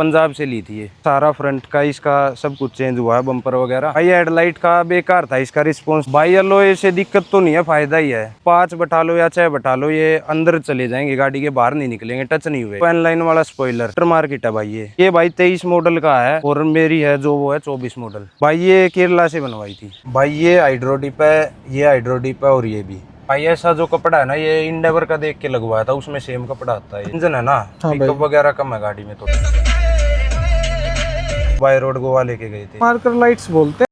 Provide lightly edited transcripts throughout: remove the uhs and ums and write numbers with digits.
पंजाब से ली थी ये। सारा फ्रंट का इसका सब कुछ चेंज हुआ है, बम्पर वगैरह। भाई हेडलाइट का बेकार था इसका रिस्पॉन्स। भाई एलॉय से दिक्कत तो नहीं है, फायदा ही है। 5 बैठा लो या 6 बैठा लो, ये अंदर चले जाएंगे, गाड़ी के बाहर नहीं निकलेंगे, टच नहीं हुए। इनलाइन वाला स्पॉइलर मार्केट है भाई। ये भाई 23 मॉडल का है और मेरी है जो वो है 24 मॉडल। भाई ये केरला से बनवाई थी। भाई ये हाइड्रोडिप है, ये हाइड्रोडिप है और ये भी। भाई ऐसा जो कपड़ा है ना, ये इंडेवर का देख के लगवाया था, उसमें सेम कपड़ा आता है। इंजन है ना, पिकअप वगैरह कम है गाड़ी में। तो बाय रोड गोवा लेके गए थे। मार्कर लाइट्स बोलते हैं।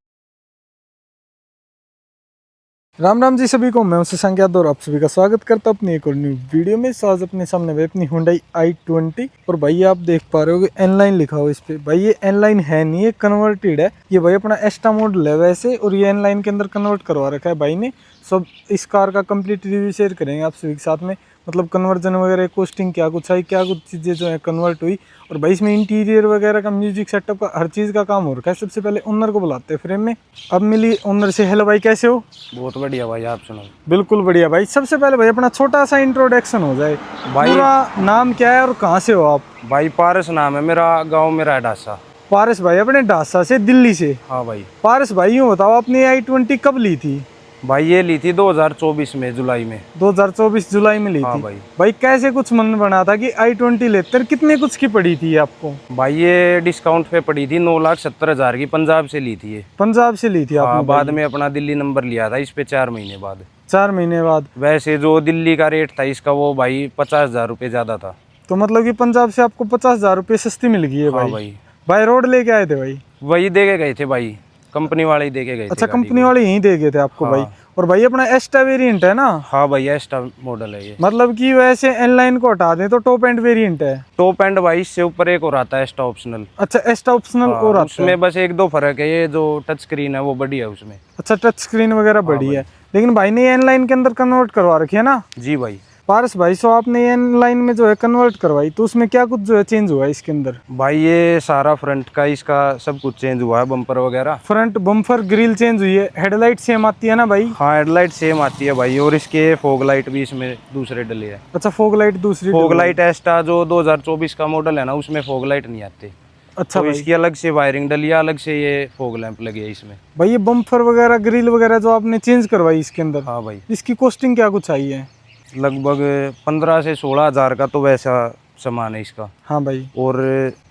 राम राम जी सभी को, मैं शशांक यादव और आप सभी का स्वागत करता हूं अपनी एक और न्यू वीडियो में। आज अपने सामने है अपनी Hyundai i20 और भाई आप देख पा रहे हो N-Line लिखा हुआ इस पे। भाई ये N-Line है नहीं, ये कन्वर्टेड है। ये भाई अपना एस्टा मॉडल है वैसे, और ये N-Line के अंदर कन्वर्ट करवा रखा है भाई ने। सब इस कार का कंप्लीट रिव्यू शेयर करेंगे आप सभी के साथ में, मतलब कन्वर्जन वगैरह, कोस्टिंग क्या कुछ आई, क्या कुछ चीज़ें जो है कन्वर्ट हुई, और भाई इसमें इंटीरियर वगैरह का, म्यूजिक सेटअप का, हर चीज़ का काम हो रखा है। सबसे पहले ओनर को बुलाते हैं फ्रेम में। अब मिली ओनर से। हेलो भाई, कैसे हो? बहुत बढ़िया भाई, आप सुनो। बिल्कुल बढ़िया भाई। सबसे पहले भाई अपना छोटा सा इंट्रोडक्शन हो जाए। भाई पूरा नाम क्या है और कहाँ से हो आप? भाई पारस नाम है मेरा, गाँव मेरा है डासा। पारस भाई अपने डासा से, दिल्ली से। हाँ भाई। पारस भाई यूँ बताओ, आपने i20 कब ली थी? भाई ये ली थी 2024 में, जुलाई में। 2024 जुलाई में ली हाँ थी। भाई। भाई कैसे कुछ मन बना था कि i20 लेते? कितने कुछ की पड़ी थी आपको? भाई ये डिस्काउंट पे पड़ी थी, 9,70,000 की। पंजाब से ली थी ये। पंजाब से ली थी आपने? हाँ, बाद में अपना दिल्ली नंबर लिया था इस पे 4 महीने बाद। 4 महीने बाद? वैसे जो दिल्ली का रेट था इसका, वो भाई 50,000 रुपये ज्यादा था। तो मतलब कि पंजाब से आपको 50,000 रुपये सस्ती मिल गई है भाई। हाँ भाई। भाई रोड लेके आए थे भाई? वही दे के गए थे भाई, कंपनी वाले ही दे के गए थे। अच्छा, कंपनी वाले यहीं दे गए थे आपको? हाँ। भाई और भाई अपना एस्टा वेरिएंट है ना? हाँ भाई, एस्टा मॉडल है ये। मतलब कि वैसे N-Line को हटा दें तो टॉप एंड वेरिएंट है। टॉप एंड भाई इससे ऊपर एक और आता है, एस्टा ऑप्शनल। अच्छा, एस्टा ऑप्शनल और आता है? उसमें बस 1-2 फर्क है। ये जो टच स्क्रीन है वो बड़ी है उसमें। अच्छा, टच स्क्रीन वगैरह बड़ी है, लेकिन भाई ने N-Line के अंदर कन्वर्ट करवा रखी है ना? जी भाई। पारस भाई, सो आपने N-Line में जो है कन्वर्ट करवाई, तो उसमें क्या कुछ जो है चेंज हुआ है इसके अंदर? भाई ये सारा फ्रंट का इसका सब कुछ चेंज हुआ है, बम्पर वगैरह। फ्रंट बम्पर ग्रिल चेंज हुई है। हेडलाइट सेम आती है ना भाई? हाँ, हेडलाइट सेम आती है भाई, और इसके फॉग लाइट भी इसमें दूसरे डले हैं। अच्छा, फॉग लाइट दूसरी? फॉग लाइट एस्टा जो 2024 का मॉडल है ना, उसमें फॉग लाइट नहीं आते। अच्छा तो भाई। इसकी अलग से वायरिंग डली है, अलग से ये फॉग लैंप लगे है इसमें। भाई ये बम्पर वगैरह, ग्रिल वगैरह जो आपने चेंज करवाई इसके अंदर, हाँ भाई। इसकी कॉस्टिंग क्या कुछ आई है? लगभग 15 से 16,000 का तो वैसा सामान है इसका। हाँ भाई। और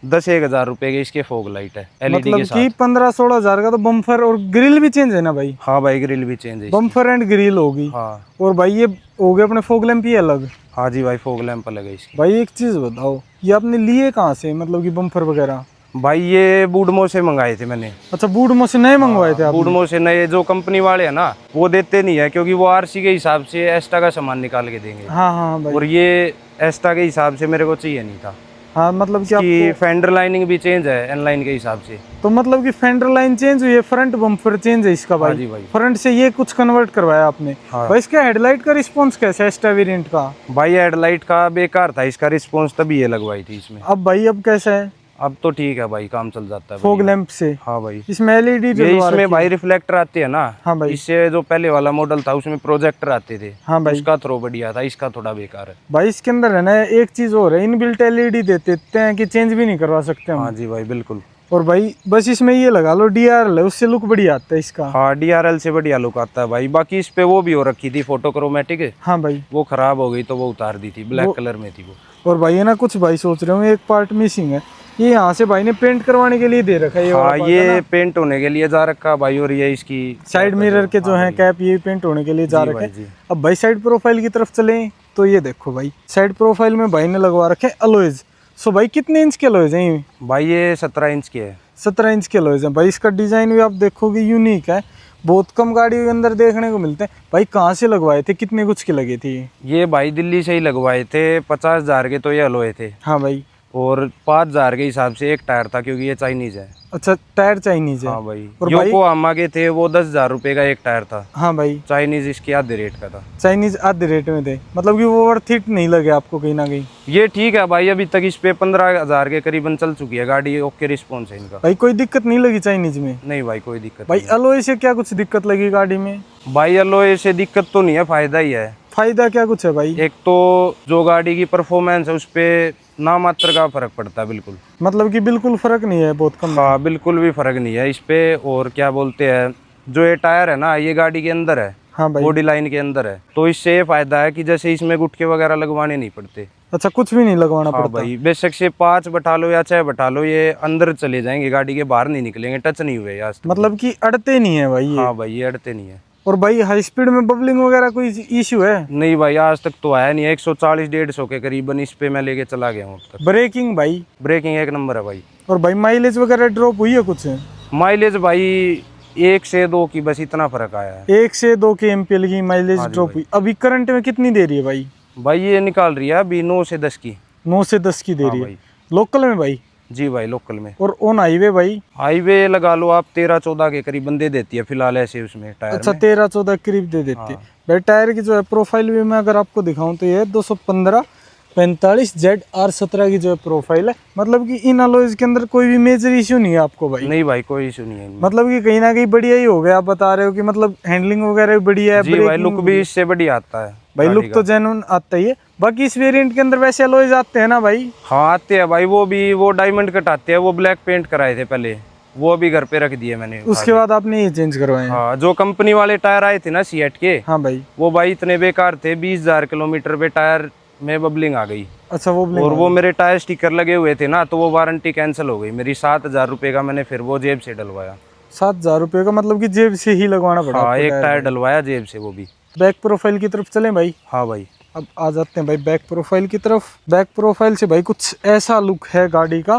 10-1,000 रुपए के इसके फॉग लाइट है, एलईडी मतलब के कि साथ। 15-16,000 का तो बम्पर और ग्रिल भी चेंज है ना भाई? हाँ भाई, ग्रिल भी चेंज है इसकी। बम्पर एंड ग्रिल होगी। हाँ। और भाई ये हो गए अपने फॉग लैंप ही अलग? हाँ जी भाई, फॉग लैंप अलग है इसकी। भाई एक चीज बताओ, ये आपने लिए कहाँ से, मतलब कि बम्पर वगैरह? भाई ये बूडमो से मंगाए थे मैंने। अच्छा, बूडमो से नए मंगवाए थे आपने? बूडमो से नए। जो कंपनी वाले हैं ना, वो देते नहीं है, क्योंकि वो आरसी के हिसाब से एस्टा का सामान निकाल के देंगे। हाँ हाँ भाई। और ये एस्टा के हिसाब से मेरे को चाहिए नहीं था। हाँ, मतलब कि कि आपको फेंडर लाइनिंग भी चेंज है N-Line के हिसाब से। तो मतलब कि फेंडर लाइन चेंज हुई है, फ्रंट बम्पर चेंज है इसका भाई? हाँ जी भाई। फ्रंट से ये कुछ कन्वर्ट करवाया आपने? हाँ। भाई इसका हेडलाइट का रिस्पॉन्स कैसा है एस्टा वेरिएंट का? भाई हेडलाइट का बेकार था इसका रिस्पॉन्स, तभी ये लगवाई थी इसमें। अब भाई अब कैसा है? अब तो ठीक है भाई, काम चल जाता है फॉग बढ़िया। लैंप से? हाँ भाई। इसमें एलईडी ये इसमें भाई रिफ्लेक्टर आते हैं ना। हाँ भाई। इससे जो पहले वाला मॉडल था उसमें प्रोजेक्टर आते थे। हाँ भाई। उसका थ्रो बढ़िया था, इसका थोड़ा बेकार है। भाई इसके अंदर है ना एक चीज और है, इनबिल्ट एलईडी दे देते हैं कि चेंज भी नहीं करवा सकते हम। हाँ जी भाई, बिल्कुल। और भाई बस इसमें ये लगा लो DRL है, उससे लुक बढ़िया आता है इसका। हाँ, DRL से बढ़िया लुक आता है भाई। बाकी इस पे वो भी हो रखी थी फोटोक्रोमेटिक। हाँ भाई। वो खराब हो गई तो वो उतार दी थी, ब्लैक कलर में थी वो। और भाई है ना, कुछ भाई सोच रहे हूँ एक पार्ट मिसिंग है, ये यहाँ से भाई ने पेंट करवाने के लिए दे रखा है ये वाला हाँ, part, ये है ना? पेंट होने के लिए जा रखा भाई। और ये इसकी साइड मिरर के जो है कैप, ये पेंट होने के लिए जा जी रखे भाई, हैं। जी। अब भाई साइड प्रोफाइल की तरफ चलें तो ये देखो भाई, साइड प्रोफाइल में भाई ने लगवा रखे अलॉयज। सो भाई कितने इंच के अलॉयज हैं ये? भाई ये 17 इंच के है। 17 इंच के अलॉयज हैं भाई। इसका डिजाइन भी आप देखोगे यूनिक है, बहुत कम गाड़ियों के अंदर देखने को मिलते हैं। भाई कहाँ से लगवाए थे, कितने कुछ के लगे थे ये भाई दिल्ली से ही लगवाए थे। 50,000 के तो ये अलॉय थे। हाँ भाई। और 5,000 के हिसाब से एक टायर था, क्योंकि ये चाइनीज है। अच्छा, टायर चाइनीज है? हाँ भाई। और भाई योकोहामा के थे वो, 10,000 रुपए का एक टायर था। हाँ भाई। चाइनीज इसके आधे रेट का था। चाइनीज आधे रेट में थे, मतलब कि वो वर्थ इट नहीं लगे आपको कहीं ना कहीं? ये ठीक है भाई, अभी तक इस पे 15,000 के करीबन चल चुकी है गाड़ी। ओके रिस्पॉन्स है इनका। भाई कोई दिक्कत नहीं लगी चाइनीज में? नहीं भाई, कोई दिक्कत भाई अलॉय से क्या कुछ दिक्कत लगी गाड़ी में? नहीं। भाई एलॉय से दिक्कत तो नहीं है, फायदा ही है। फायदा क्या कुछ है भाई? एक तो जो गाड़ी की परफॉर्मेंस है उस पे ना मात्र का फर्क पड़ता है बिल्कुल। मतलब कि बिल्कुल फर्क नहीं है, बहुत कम। हाँ बिल्कुल भी फर्क नहीं है इस पे। और क्या बोलते हैं, जो ये टायर है ना, ये गाड़ी के अंदर है, हाँ भाई। बॉडी लाइन के अंदर है, तो इससे ये फायदा है कि जैसे इसमें गुटके वगैरह लगवाने नहीं पड़ते। अच्छा, कुछ भी नहीं लगवाना हाँ पड़ता। भाई, बेशक से 5 बैठा लो या 6 बैठा लो, ये अंदर चले जाएंगे, गाड़ी के बाहर नहीं निकलेंगे, टच नहीं हुए आज तक। मतलब कि अड़ते नहीं है भाई ये। हाँ भाई, ये अड़ते नहीं है। और भाई हाई स्पीड में बबलिंग वगैरह कोई इश्यू है? नहीं भाई, आज तक तो आया नहीं है। 140-150 के करीबन इस पे मैं लेके चला गया हूँ अब तक। ब्रेकिंग भाई? ब्रेकिंग एक नंबर है भाई। और भाई माइलेज वगैरह ड्रॉप हुई है कुछ? माइलेज भाई 1 से 2 की बस इतना फर्क आया है। 1 से 2 के एमपीएल की माइलेज हाँ जी ड्रॉप भाई। हुई। अभी करंट में कितनी दे रही है भाई? भाई ये निकाल रही है अभी 9 से 10 की। 9 से 10 की दे हाँ रही है भाई। लोकल में भाई? जी भाई, लोकल में। और ऑन हाईवे भाई? हाईवे लगा लो आप 13-14 के करीबन दे देती है फिलहाल ऐसे उसमें टायर अच्छा, में। 13-14 करीब दे देती है। हाँ। भाई टायर की जो है प्रोफाइल भी मैं अगर आपको दिखाऊं तो ये 215/45 ZR17 की जो है प्रोफाइल है। मतलब कि इन अलॉयज के अंदर कोई भी मेजर इश्यू नहीं है आपको भाई? नहीं भाई, कोई इशू नहीं है इनमें। मतलब कि कहीं ना कहीं बढ़िया ही हो गया। आप बता रहे हो कि मतलब हैंडलिंग वगैरह भी बढ़िया है, जी भाई, ब्रेकिंग लुक भी इससे बढ़िया आता है भाई। गाड़ी लुक तो का। जेन्युइन आता ही है। बाकी इस वेरिएंट के अंदर वैसे अलॉयज आते हैं ना भाई? हाँ आते हैं भाई, वो भी वो डायमंड कटाते हैं, वो ब्लैक पेंट कराए थे पहले, वो भी घर पे रख दिए मैंने उठा उसके के। बाद आपने ये चेंज करवाए हैं? हाँ, जो कंपनी वाले टायर आए थे ना सीएट के, हाँ भाई। वो भाई इतने बेकार थे, 20,000 किलोमीटर पे टायर में बबलिंग आ गई। अच्छा, वो और वो मेरे टायर स्टिकर लगे हुए थे ना, तो वो वारंटी कैंसिल हो गई मेरी। 7,000 रुपये का मैंने फिर वो जेब से डलवाया। 7,000 रुपये का? मतलब कि जेब से ही लगवाना पड़ा हाँ, आपको एक टायर भाई? डलवाया जेब से, वो भी। बैक प्रोफाइल की तरफ चलें भाई? हाँ भाई। अब आ जाते हैं भाई बैक प्रोफाइल की तरफ। बैक प्रोफाइल से भाई कुछ ऐसा लुक है गाड़ी का।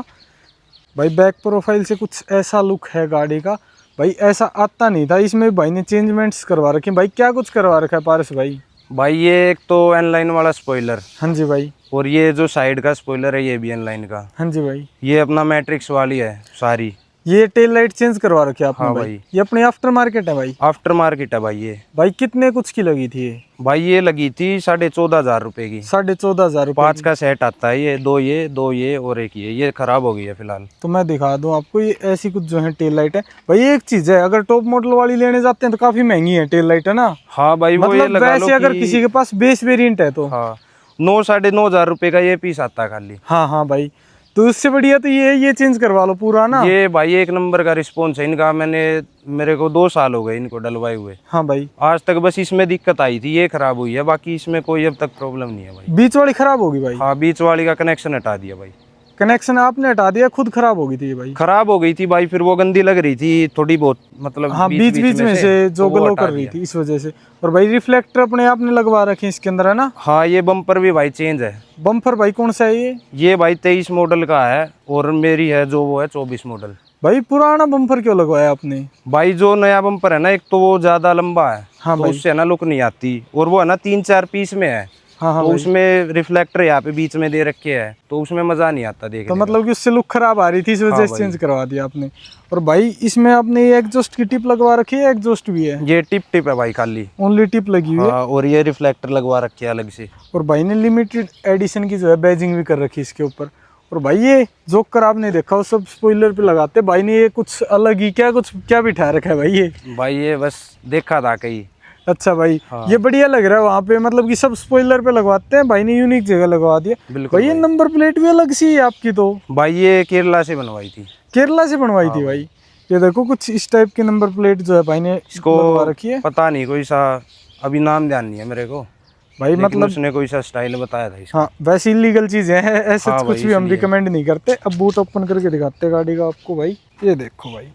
भाई बैक प्रोफाइल से कुछ ऐसा लुक है गाड़ी का। भाई ऐसा आता नहीं था। इसमें भाई ने चेंजमेंट्स करवा रखे हैं। भाई क्या कुछ करवा रखा है पारस भाई? भाई ये एक तो एनलाइन वाला स्पॉइलर, हाँ जी भाई। और ये जो साइड का स्पॉइलर है ये भी एनलाइन का। हाँ जी भाई। ये अपना मैट्रिक्स वाली है सारी। ये टेल लाइट चेंज करवा रखी है आपने? हाँ भाई भाई। ये अपनी आफ्टर मार्केट है भाई? आफ्टर मार्केट है भाई ये। भाई कितने कुछ की लगी थी ये? भाई ये लगी थी 14,500 रुपए की। 14,500 रुपये? 5 का सेट आता है ये, 2 ये और एक ये खराब हो गई है फिलहाल। तो मैं दिखा दूं आपको, ये ऐसी कुछ जो है टेल लाइट है भाई। एक चीज है, अगर टॉप मॉडल वाली लेने जाते हैं तो काफी महंगी है टेल लाइट, है ना? हाँ भाई, वो ये मतलब लगा लो वैसे अगर कि- किसी के पास बेस वेरिएंट है तो हाँ, 9-9.5 रुपए का ये पीस आता है खाली। हाँ हाँ भाई, तो उससे बढ़िया तो ये चेंज करवा लो पूरा ना। ये भाई एक नंबर का रिस्पॉन्स है इनका। मेरे को 2 साल हो गए इनको डलवाए हुए। हाँ भाई। आज तक बस इसमें दिक्कत आई थी, ये खराब हुई है, बाकी इसमें कोई अब तक प्रॉब्लम नहीं है भाई। बीच वाली खराब होगी भाई? हाँ, बीच वाली का कनेक्शन हटा दिया भाई। कनेक्शन आपने हटा दिया? खुद खराब हो गई थी ये भाई? खराब हो गई थी भाई, फिर वो गंदी लग रही थी थोड़ी बहुत, मतलब हाँ, बीच बीच में से जो तो वो ग्लो हटा कर रही दिया। थी इस वजह से। और भाई रिफ्लेक्टर अपने आपने लगवा रखे हैं इसके अंदर, है ना? हाँ, ये बम्पर भी भाई चेंज है। बम्पर भाई कौन सा है ये? भाई 23 मॉडल का है, और मेरी है जो वो है 24 मॉडल। भाई पुराना बम्पर क्यों लगवाया आपने? भाई जो नया बम्पर है ना, एक तो वो ज्यादा लंबा है, हाँ तो भाई। उससे ना लुक नहीं आती, और वो है ना 3-4 पीस में है। हाँ हाँ तो भाई। उसमें रिफ्लेक्टर यहाँ पे बीच में दे रखे है, तो उसमें मजा नहीं आता देखने तो में। मतलब कि उससे लुक खराब आ रही थी, इस वजह हाँ से भाई। चेंज करवा दिया आपने। और भाई इसमें आपने ये एग्जॉस्ट की टिप लगवा रखी है? एग्जॉस्ट भी है? ये टिप है भाई खाली। ओनली टिप लगी हुई है। हाँ, और ये रिफ्लेक्टर लगवा रखे है अलग से। और भाई ने लिमिटेड एडिशन की जो है बैजिंग भी कर रखी है इसके ऊपर। और भाई ये जोकर आपने देखा वो सब स्पॉइलर पे लगाते, भाई ने ये कुछ अलग ही क्या बिठा रखा है भाई ये? भाई ये बस देखा था कहीं। अच्छा भाई। हाँ। ये बढ़िया लग रहा है वहाँ पे, मतलब कि सब स्पॉइलर पे लगवाते हैं, भाई ने यूनिक जगह लगवा दिया। बिल्कुल भाई ये भाई। नंबर प्लेट भी अलग सी है आपकी तो? भाई ये केरला से बनवाई थी। केरला से बनवाई थी भाई? ये देखो कुछ इस टाइप की नंबर प्लेट जो है भाई ने इसको लगवा रखी है। पता नहीं, कोई सा अभी नाम ध्यान नहीं है मेरे को भाई लेकिन मतलब उसने कोई सा स्टाइल बताया था इसका। हाँ, वैसे इलीगल चीजें हैं ऐसे हाँ कुछ भाई, भी हम इसलिए। रिकमेंड नहीं करते। अब बूट ओपन करके दिखाते हैं गाड़ी का आपको भाई। ये देखो भाई,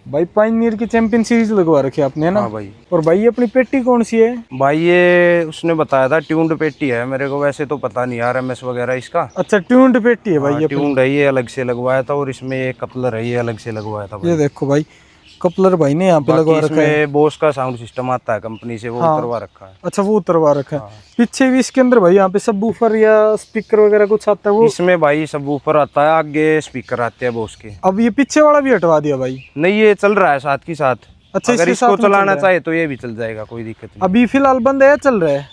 भाई पायनियर की चैंपियन सीरीज लगवा रखी है आपने, है ना? हाँ भाई। और भाई ये अपनी पेटी कौन सी है? भाई ये उसने बताया था ट्यून्ड पेटी है, मेरे को वैसे तो पता नहीं RMS वगैरह इसका। अच्छा, ट्यून्ड पेटी है भाई ये? ट्यून्ड है, ये अलग से लगवाया था, और इसमें ये कपलर है, ये अलग से लगवाया था भाई। ये देखो भाई, कपलर भाई ने यहाँ पे लगवा बाकी रखा है। इसमें बोस का साउंड सिस्टम आता है कंपनी से, वो हाँ। उतरवा रखा है। अच्छा, वो उतरवा रखा है। हाँ। पीछे भी इसके अंदर भाई यहाँ पे सबवूफर या स्पीकर वगैरह कुछ आता है वो? इसमें भाई सब ऊपर आता है, आगे स्पीकर आते हैं बोस के। अब ये पीछे वाला भी हटवा दिया भाई? नहीं, ये चल रहा है साथ की साथ। अच्छा, अगर इसके इसको साथ में चल चलाना रहा है। चाहे तो ये भी चल जाएगा, कोई दिक्कत नहीं। अभी फिलहाल बंद है या चल रहा है?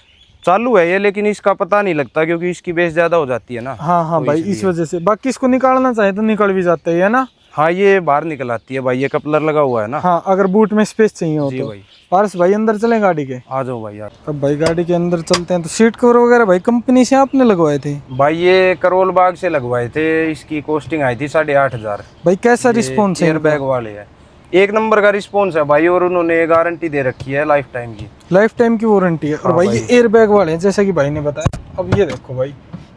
चालू है ये, लेकिन इसका पता नहीं लगता क्योंकि इसकी बेस ज्यादा हो जाती है ना। हाँ हाँ तो भाई, इस वजह से। बाकी इसको निकालना चाहे तो निकल भी जाता है ना? हाँ ये बाहर निकल आती है भाई, ये कपलर लगा हुआ है ना। हाँ, अगर बूट में स्पेस चाहिए हो जी तो। भाई। पारस भाई अंदर चलें गाड़ी के? आ जाओ भाई आप। अब भाई गाड़ी के अंदर चलते हैं। तो सीट कवर वगैरह भाई कंपनी से आपने लगवाए थे? भाई ये करोल बाग से लगवाए थे, इसकी कॉस्टिंग आई थी 8,500। भाई कैसा रिस्पॉन्स है? एयर बैग वाले है, एक नंबर का रिस्पॉन्स है भाई, और उन्होंने गारंटी दे रखी है लाइफ टाइम की। लाइफ टाइम की वारंटी है। और हाँ भाई भाई। ये एयर बैग वाले हैं जैसा कि भाई ने बताया। अब ये देखो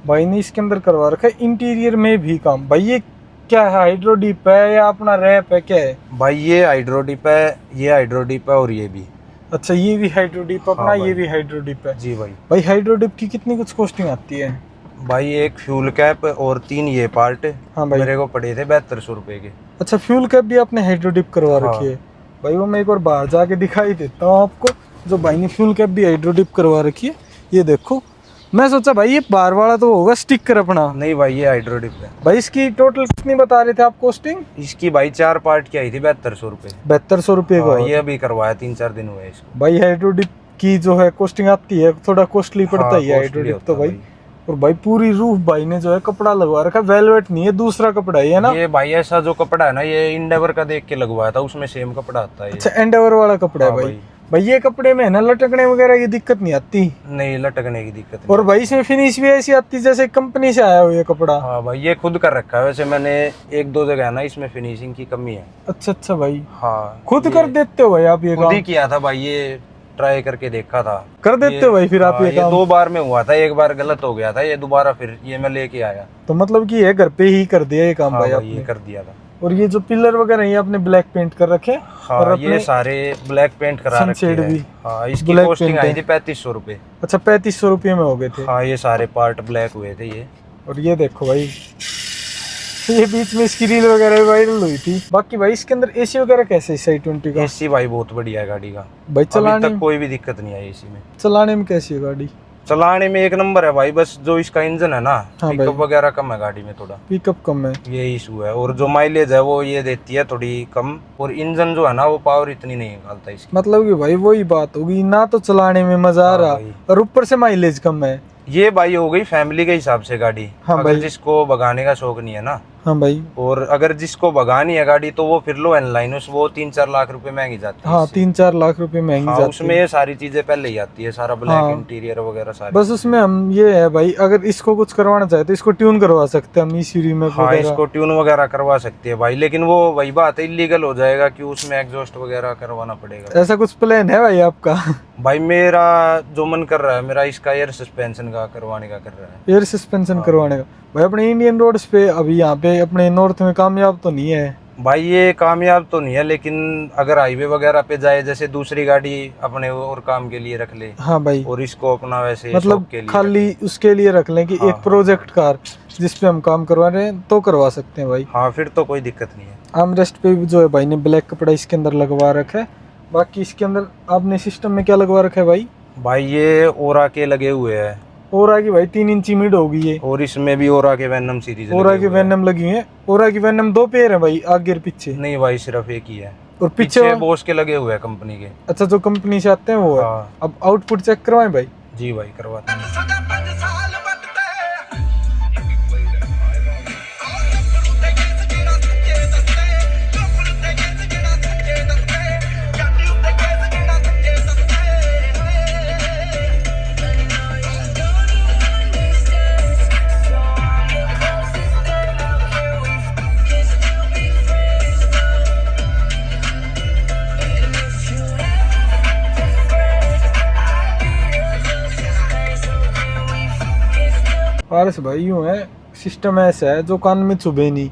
भाई ने इसके अंदर करवा रखा है इंटीरियर में भी काम। भाई ये क्या है, हाइड्रो डिप है या अपना रैप है, क्या है? भाई ये हाइड्रो डिप है, ये हाइड्रो डिप है, और ये भी। अच्छा, ये भी हाइड्रो डिप अपना। हाँ ये भाई। भी हाइड्रो डिप है। जी भाई। भाई हाइड्रो डिप की कितनी कुछ कॉस्टिंग आती है? भाई एक फ्यूल कैप और 3 ये पार्ट हाँ भाई। मेरे को पड़े थे 7200 रुपए के। अच्छा, फ्यूल कैप भी आपने हाइड्रो डिप करवा हाँ। रखी है? भाई वो मैं एक बार बाहर जाके दिखाई देता हूँ आपको। जो भाई ने फ्यूल कैप भी हाइड्रो डिप करवा रखी है, ये देखो। मैं सोचा भाई ये बाहर वाला तो होगा स्टिकर अपना। नहीं भाई ये हाइड्रो डिप है। भाई इसकी टोटल कितनी बता रहे थे आप कॉस्टिंग? इसकी भाई 4 पार्ट की आई थी 7200 रुपए। 7200 रुपये हाँ, का। ये अभी करवाया 3-4 दिन हुए इसको। भाई हाइड्रो डिप की जो है कॉस्टिंग आती है, थोड़ा कॉस्टली पड़ता हाँ, ही है हाइड्रो costly डिप होता तो है भाई। और भाई पूरी रूफ भाई ने जो है कपड़ा लगवा रखा है, वेलवेट नहीं है, दूसरा कपड़ा ही है ना? ये भाई ऐसा जो कपड़ा है ना, ये इंडेवर का देख के लगवाया था, उसमें सेम कपड़ा आता है ये। अच्छा, एंडेवर वाला कपड़ा है हाँ भाई। भाई ये कपड़े में है ना लटकने वगैरह की दिक्कत नहीं आती? नहीं, लटकने की दिक्कत नहीं। और भाई इसमें फिनिश भी ऐसी आती है जैसे कंपनी से आया हो ये कपड़ा। हाँ भाई ये खुद कर रखा है, वैसे मैंने 1-2 जगह है ना इसमें फिनिशिंग की कमी है। अच्छा भाई, हाँ खुद ये कर देते हो भाई आप ये खुद ही काम? किया था भाई, ये ट्राई करके देखा था। कर देते हो भाई फिर आप हाँ, ये काम? 2 बार में हुआ था, एक बार गलत हो गया था, ये दोबारा फिर ये मैं लेके आया। तो मतलब कि ये घर पे ही कर दिया ये काम हाँ भाई भाई ये आपने? कर दिया था। और ये जो पिलर वगैरह ये आपने ब्लैक पेंट कर रखे? हाँ और ये सारे ब्लैक पेंट करा रखे सनशेड हैं। भी हाँ इसकी black कॉस्टिंग paint आई है। थी 3500 रुपए। अच्छा, 3500 रुपये में हो गए थे। हाँ ये सारे पार्ट ब्लैक हुए थे ये। और ये देखो भाई, ये बीच में इसकी रील वगैरह वायरल हुई थी। बाकी भाई इसके अंदर एसी वगैरह कैसे है i20 का? एसी भाई बहुत बढ़िया है गाड़ी का, भाई अभी चलाने तक कोई भी दिक्कत नहीं आई एसी में। चलाने में कैसी है गाड़ी? चलाने में एक नंबर है भाई, बस जो इसका इंजन है ना, हाँ पिकअप भाई। वगैरह कम है गाड़ी में थोड़ा, पिकअप कम है। ये इशू है। और जो माइलेज है वो ये देती है थोड़ी कम, और इंजन जो है ना वो पावर इतनी नहीं निकालता इसकी। मतलब कि भाई वही बात होगी ना, तो चलाने में मजा आ हाँ रहा भाई। और ऊपर से माइलेज कम है। ये भाई हो गई फैमिली के हिसाब से गाड़ी। हाँ अगर भाई। जिसको भगाने का शौक नहीं है ना, हाँ भाई। और अगर जिसको भगानी है गाड़ी, तो वो फिर लो एनलाइन, वो 3-4 लाख रुपए महंगी जाती है हाँ, इससे। 3-4 लाख रुपए महंगी हाँ जाती उसमें है। ये सारी चीजें पहले ही आती है, सारा ब्लैक हाँ। इंटीरियर वगैरह सारी। बस उसमें हम ये है भाई, अगर इसको कुछ करवाना चाहे तो इसको ट्यून करवा सकते हैं हम ECU में हाँ वगैरह। इसको ट्यून वगैरह करवा सकती है भाई, लेकिन वो वही बात है, इलीगल हो जाएगा कि उसमें एग्जॉस्ट वगैरह करवाना पड़ेगा। ऐसा कुछ प्लान है भाई आपका? भाई मेरा जो मन कर रहा है, मेरा इसका एयर सस्पेंशन का करवाने का कर रहा है। एयर सस्पेंशन करवाने का? भाई अपने इंडियन रोड्स पे अभी यहाँ पे अपने नॉर्थ में कामयाब तो नहीं है भाई ये कामयाब तो नहीं है, लेकिन अगर हाईवे वगैरह पे जाए, जैसे दूसरी गाड़ी अपने और काम के लिए रख ले, हाँ भाई। और इसको अपना वैसे मतलब शौक के लिए खाली रख ले। उसके लिए रख लें कि हाँ, एक प्रोजेक्ट कार जिस पे हम काम करवा रहे हैं तो करवा सकते हैं भाई। हाँ फिर तो कोई दिक्कत नहीं है। आर्मरेस्ट पे भी जो है भाई ने ब्लैक कपड़ा इसके अंदर लगवा रखा है। बाकी इसके अंदर आपने सिस्टम में क्या लगवा रखा है भाई? भाई ये ओरा के लगे हुए हैं, ओरा की भाई 3 इंची मिड होगी ये। और इसमें भी ओरा के वेनम सीरीज ओरा की वेनम लगी हुई है। ओरा की वेनम 2 पेयर है भाई, आगे और पीछे? नहीं भाई सिर्फ एक ही है, और पीछे बोस के लगे हुए हैं कंपनी के। अच्छा, जो कंपनी से आते हैं वो है। हाँ अब आउटपुट चेक करवाएं भाई? जी भाई करवाते हैं। पारस भाई यूं है, सिस्टम ऐसा है जो कान में चुभे नहीं।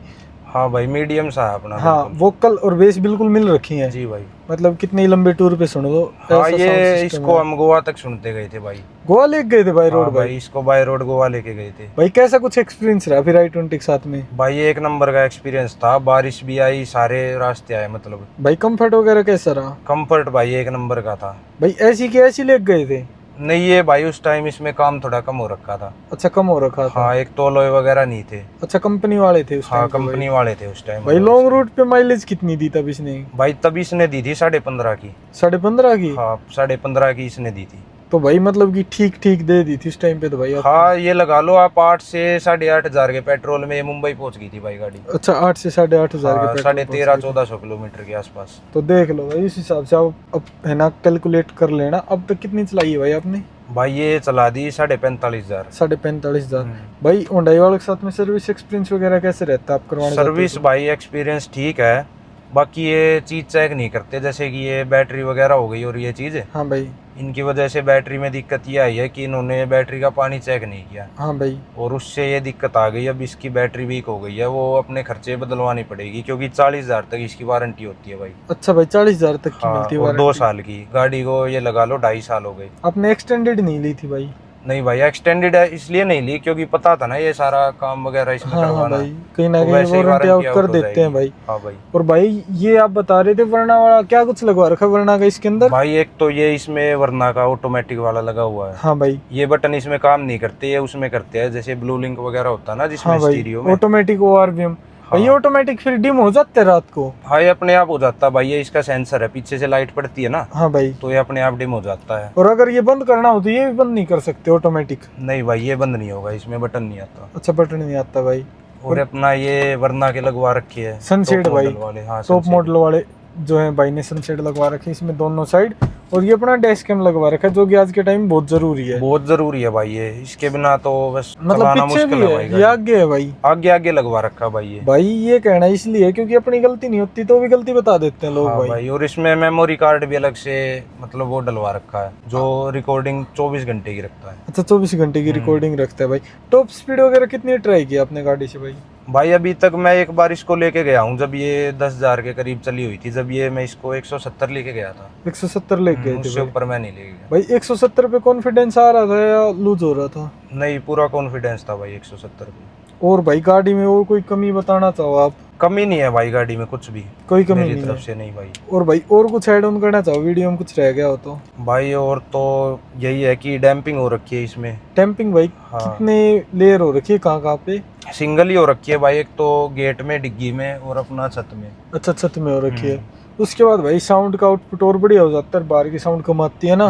हाँ भाई मीडियम सा है अपना। हाँ, वोकल और बेस बिल्कुल मिल रखी हैं। जी भाई। मतलब कितने लंबे टूर पे सुन लो। हाँ ऐसा ये sound system इसको है। हम गोवा तक सुनते गए थे भाई। गोवा लेके गए थे भाई रोड हाँ भाई इसको बाय रोड गोवा लेके गए थे भाई कैसा कुछ एक्सपीरियंस रहा फिर i20 के साथ में? भाई। ये एक नंबर का एक्सपीरियंस था, बारिश भी आई, सारे रास्ते आए, मतलब भाई कंफर्ट वगैरह कैसा रहा? कंफर्ट भाई एक नंबर का था भाई ऐसी के ऐसी लेके गए थे? नहीं ये भाई उस टाइम इसमें काम थोड़ा कम हो रखा था। अच्छा, कम हो रखा था। हाँ एक तोलोए वगैरह नहीं थे। अच्छा, कंपनी वाले थे उस हाँ टाइम पे कंपनी वाले थे उस टाइम। भाई लॉन्ग रूट पे माइलेज कितनी दी तब इसने? भाई तब इसने दी थी 15.5 की। 15.5 की? हाँ 15.5 की इसने दी थी। तो भाई मतलब कि ठीक ठीक दे दी थी उस टाइम पे तो भाई हाँ ये लगा लो आप 8 से 8,500 के पेट्रोल में ये मुंबई पहुंच गई थी भाई गाड़ी। अच्छा 8 से 8,500 के पेट्रोल 13,500-1400 किलोमीटर के आसपास। तो देख लो भाई, इस हिसाब से आप अब है ना कैलकुलेट कर लेना। अब तक कितनी चलाई है भाई आपने? भाई ये चला दी 45,500। 45,500। भाई हुंडई वालों के साथ में सर्विस एक्सपीरियंस वगैरह कैसे रहता है आप करवाने जाते हो सर्विस तो? भाई एक्सपीरियंस ठीक है, बाकी ये चीज चेक नहीं करते, जैसे कि ये बैटरी वगैरह हो गई और ये चीज हाँ भाई। इनकी वजह से बैटरी में दिक्कत ये आई है कि इन्होंने बैटरी का पानी चेक नहीं किया। हाँ भाई। और उससे ये दिक्कत आ गई, अब इसकी बैटरी वीक हो गई है, वो अपने खर्चे बदलवानी पड़ेगी क्योंकि 40,000 तक इसकी वारंटी होती है भाई। अच्छा भाई 40,000 तक की हाँ, मिलती है और 2 वारंटी। साल की गाड़ी को ये लगा लो 2.5 साल हो गए। आपने एक्सटेंडेड नहीं ली थी भाई? नहीं भाई एक्सटेंडेड है इसलिए नहीं ली क्योंकि पता था ना ये सारा काम वगैरह इसमें हाँ हाँ करवाना भाई, है। कहीं ना तो कहीं वैसे ही वारंटी वारंटी आउट कर आउट हो देते हैं जाएगी। भाई। हाँ भाई। और भाई ये आप बता रहे थे वरना वाला क्या कुछ लगवा रखा है वरना का इसके अंदर? भाई एक तो ये इसमें वरना का ऑटोमेटिक वाला लगा हुआ है। हाँ भाई। ये बटन इसमें काम नहीं करते, ये उसमें करते हैं, जैसे ब्लू लिंक वगैरह होता है ना जिसमें हाँ भाई, स्टीरियो में। Automatic ORVM। भाई हाँ। ऑटोमेटिक फिर डिम हो जाते हैं रात को? हाँ ये अपने आप हो जाता है भाई, ये इसका सेंसर है, पीछे से लाइट पड़ती है ना हाँ भाई। तो ये अपने आप डिम हो जाता है। और अगर ये बंद करना हो तो ये भी बंद नहीं कर सकते ऑटोमेटिक? नहीं भाई ये बंद नहीं होगा, इसमें बटन नहीं आता। अच्छा बटन नहीं आता भाई। और अपना ये वरना के लगवा रखी है सनसेट top भाई, model वाले। हाँ टॉप sunset। मॉडल वाले जो है भाई ने सनसेट लगवा रखे इसमें दोनों साइड। और ये अपना डैश कैम लगवा रखा है जो कि आज के टाइम बहुत जरूरी है। बहुत जरूरी है भाई ये, इसके बिना तो बस मतलब चलाना पीछे भी मुश्किल है है भाई ये गाड़ी। आगे है भाई? आगे आगे लगवा रखा भाई ये। भाई ये कहना इसलिए क्योंकि अपनी गलती नहीं होती तो भी गलती बता देते हैं लोग। हाँ भाई भाई, और इसमें मेमोरी कार्ड भी अलग से मतलब वो डलवा रखा है जो रिकॉर्डिंग 24 घंटे की रखता है। अच्छा 24 घंटे की रिकॉर्डिंग रखता है भाई। टॉप स्पीड वगैरह कितनी ट्राई की आपने गाड़ी से भाई? भाई अभी तक मैं एक बार इसको लेके गया हूँ जब ये 10,000 के करीब चली हुई थी, जब ये मैं इसको 170 लेके गया था। 170 ले गए थे उससे भाई? ऊपर मैं नहीं लेके गया भाई 170 पे कॉन्फिडेंस आ रहा था या लूज हो रहा था? नहीं, पूरा कॉन्फिडेंस था भाई 170 पे। और भाई गाड़ी में और कोई कमी बताना चाहो आप? कमी नहीं है भाई गाड़ी में कुछ भी, कोई कमी मेरी नहीं तरफ है? से नहीं भाई। और भाई और कुछ ऐड ऑन करना चाहो वीडियो में कुछ रह गया हो तो? भाई और तो यही है कि डैम्पिंग हो रखी है इसमें। टेम्पिंग भाई हाँ। कितने लेयर हो रखी है कहाँ कहाँ पे? सिंगल ही हो रखी है भाई, एक तो गेट में, डिग्गी में और अपना छत में। अच्छा छत में हो रखी है। उसके बाद भाई साउंड का आउटपुट और बढ़िया हो जाता है, बाहर की साउंड कम आती है ना।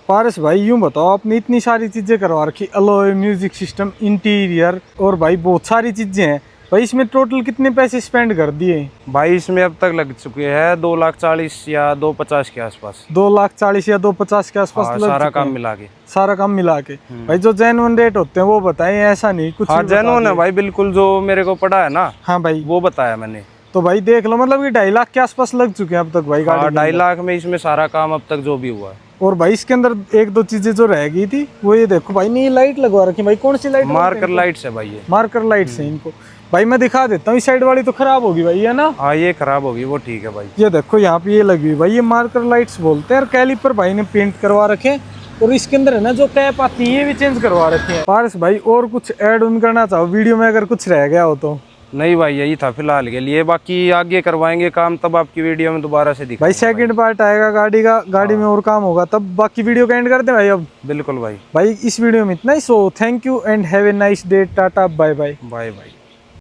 पारस भाई यूं बताओ, आपने इतनी सारी चीजें करवा रखी, अलॉय, म्यूजिक सिस्टम, इंटीरियर और भाई बहुत सारी चीजें हैं भाई, इसमें टोटल कितने पैसे स्पेंड कर दिए? भाई इसमें अब तक लग चुके हैं 2,40,000 या 2,50,000 के आसपास। 2,40,000 या 2,50,000 के आसपास हाँ, लग सारा चुके काम हैं। मिला के। सारा काम मिला के भाई जो जेन्युइन रेट होते हैं वो बताएं, ऐसा नहीं कुछ हाँ भी बता जेन्युइन है दिए। भाई, बिल्कुल जो मेरे को पड़ा है ना हाँ भाई वो बताया मैंने। तो भाई देख लो मतलब कि 2.5 लाख के आसपास लग चुके हैं अब तक भाई गाड़ी हाँ के 2.5 अंदर। लाख में इसमें सारा काम अब तक जो भी हुआ है। और भाई इसके अंदर एक दो चीजें जो रह गई थी वो ये देखो भाई, नहीं लाइट लगवा रखी भाई, कौन सी लाइट? मार्कर लाइट्स है भाई ये। मार्कर लाइट्स हैं इनको भाई, मैं दिखा देता हूँ। इस साइड वाली तो खराब होगी भाई है ना? हाँ ये खराब होगी, वो ठीक है भाई। ये देखो यहाँ पे ये लगी हुई भाई, ये मार्कर लाइट्स बोलते हैं। और कैलिपर भाई ने पेंट करवा रखे हैं। और इसके अंदर है ना जो कैप आती है ये भी चेंज करवा रखी है। पारस भाई और कुछ ऐड ऑन करना चाहो वीडियो में अगर कुछ रह गया हो तो? नहीं भाई यही था फिलहाल के लिए, बाकी आगे करवाएंगे काम तब आपकी वीडियो में दोबारा से दिखाएंगे भाई सेकंड पार्ट आएगा गाड़ी का, गाड़ी में और काम होगा तब बाकी वीडियो का एंड करते हैं भाई अब। बिल्कुल भाई। भाई इस वीडियो में इतना ही। So thank you and have a nice day, tata bye bye. Bye bye.